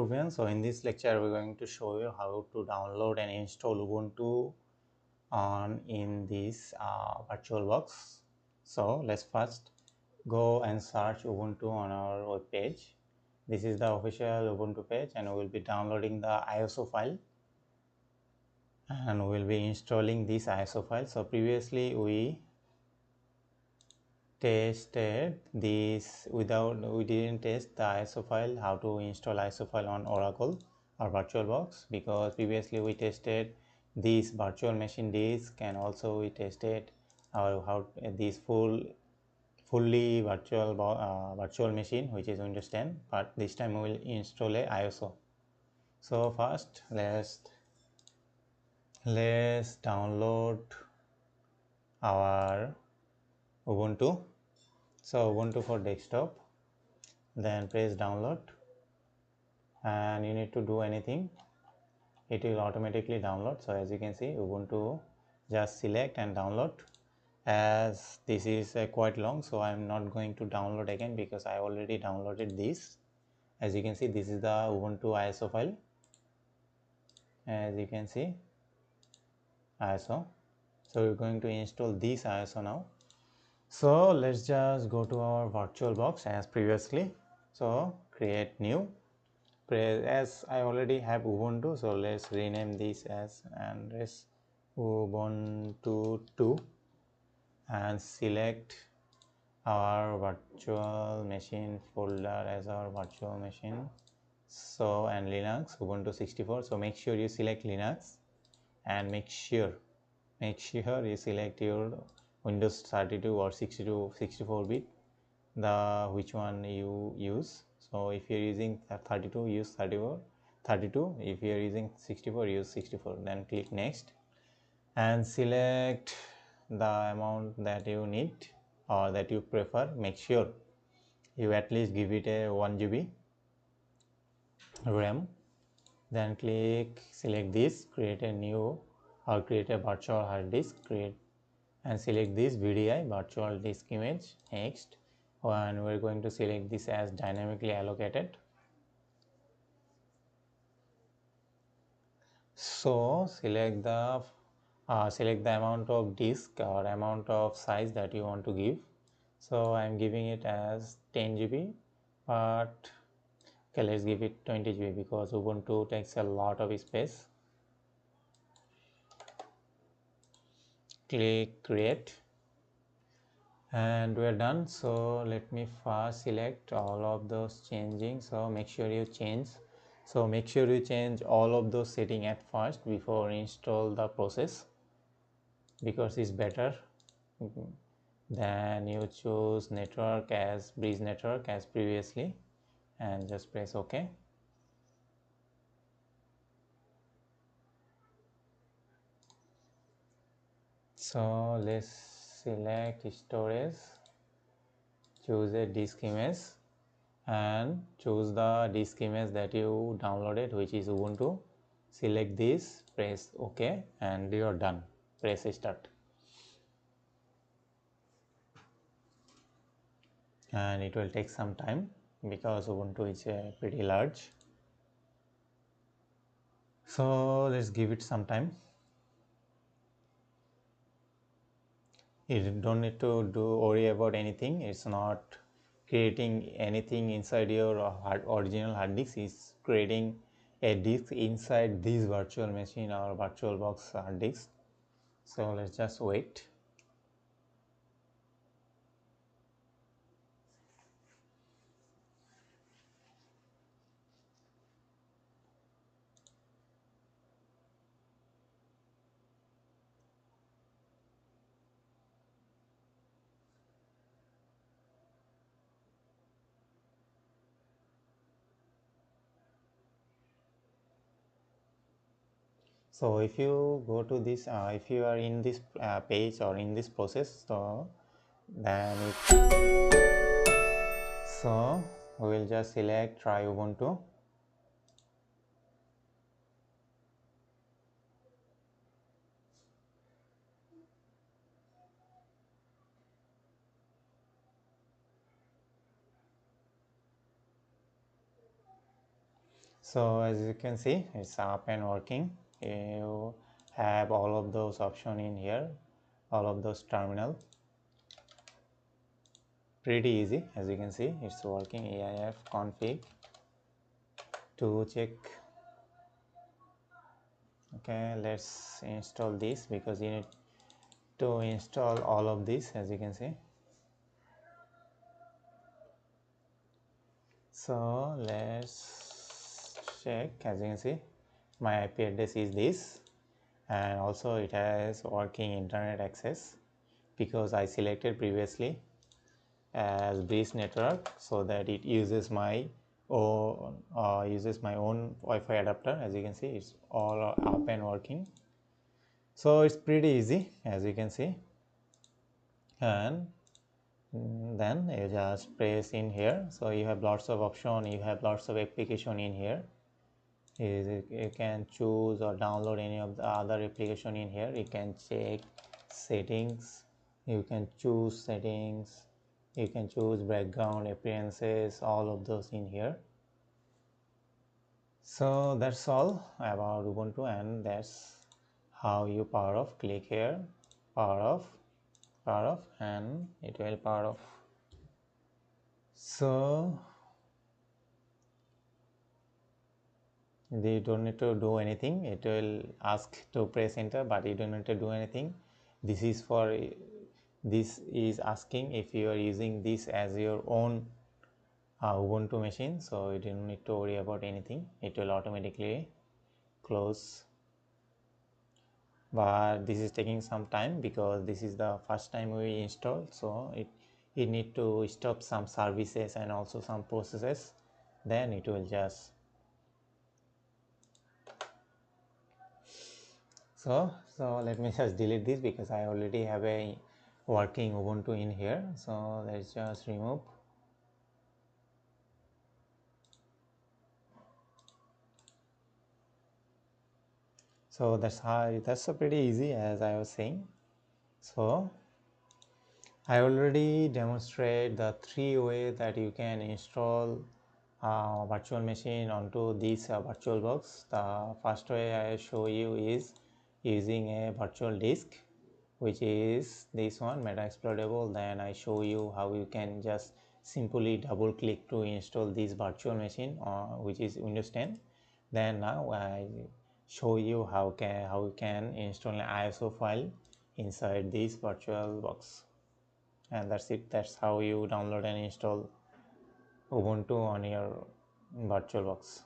everyone. So in this lecture we're going to show you how to download and install Ubuntu in this VirtualBox. So let's first go and search Ubuntu on our web page. This is the official Ubuntu page, and we will be downloading the ISO file, and we will be installing this ISO file. So previously we tested this we didn't test the ISO file, how to install ISO file on Oracle or VirtualBox, because previously we tested this virtual machine disk, and also we tested how this fully virtual machine, which is Windows 10, but this time we will install a ISO. So first let's download our Ubuntu. So Ubuntu for desktop, then press download, and you need to do anything, it will automatically download. So as you can see, Ubuntu, just select and download. As this is quite long, so I am not going to download again because I already downloaded this. As you can see, this is the Ubuntu ISO file. As you can see, ISO. So we're going to install this ISO now. So let's just go to our VirtualBox as previously. So create new. As I already have Ubuntu, so let's rename this as Ubuntu 2 and select our virtual machine folder as our virtual machine. So, and Linux Ubuntu 64. So make sure you select Linux, and make sure you select your Windows 32 or 64-bit, the which one you use. So if you're using 32, use 32. If you're using 64, use 64. Then click next and select the amount that you need or that you prefer. Make sure you at least give it a 1 GB RAM. Then select this, create a new or create a virtual hard disk, and select this VDI, virtual disk image. Next, and we're going to select this as dynamically allocated. So select the amount of disk or amount of size that you want to give. So I'm giving it as 10 GB, but okay, let's give it 20 GB because Ubuntu takes a lot of space. Click create, and we're done. So let me first select all of those changing. So make sure you change all of those settings at first before install the process, because it's better. Then you choose network as bridge network as previously, and just press OK. So let's select storage, choose a disk image, and choose the disk image that you downloaded, which is Ubuntu. Select this, press OK, and you're done. Press start, and it will take some time because Ubuntu is pretty large. So let's give it some time. You don't need to worry about anything. It's not creating anything inside your original hard disk. It's creating a disk inside this virtual machine or VirtualBox hard disk. So let's just wait. So if you go to this, if you are in this page or in this process, so then we will just select try Ubuntu. So as you can see, it's up and working. You have all of those options in here, all of those terminal. Pretty easy, as you can see, it's working. AIF config to check. Okay, let's install this because you need to install all of this, as you can see. So let's check. As you can see, my IP address is this, and also it has working internet access because I selected previously as base network, so that it uses my own Wi-Fi adapter. As you can see, it's all up and working. So it's pretty easy, as you can see, and then you just press in here. So you have lots of option, you have lots of application in here. You can choose or download any of the other application in here. You can check settings, you can choose settings, you can choose background appearances, all of those in here. So that's all about Ubuntu, and that's how you power off. Click here, power off, and it will power off. So you don't need to do anything. It will ask to press enter, but you don't need to do anything. This is asking if you are using this as your own Ubuntu machine, so you don't need to worry about anything. It will automatically close, but this is taking some time because this is the first time we install, so it need to stop some services and also some processes, then it will just. So let me just delete this because I already have a working Ubuntu in here. So let's just remove. So that's pretty easy, as I was saying. So I already demonstrate the 3 ways that you can install virtual machine onto this VirtualBox. The first way I show you is using a virtual disk, which is this one, Meta Exploitable. Then I show you how you can just simply double click to install this virtual machine, which is Windows 10. Then now I show you how you can install an ISO file inside this VirtualBox, and that's it. That's how you download and install Ubuntu on your VirtualBox.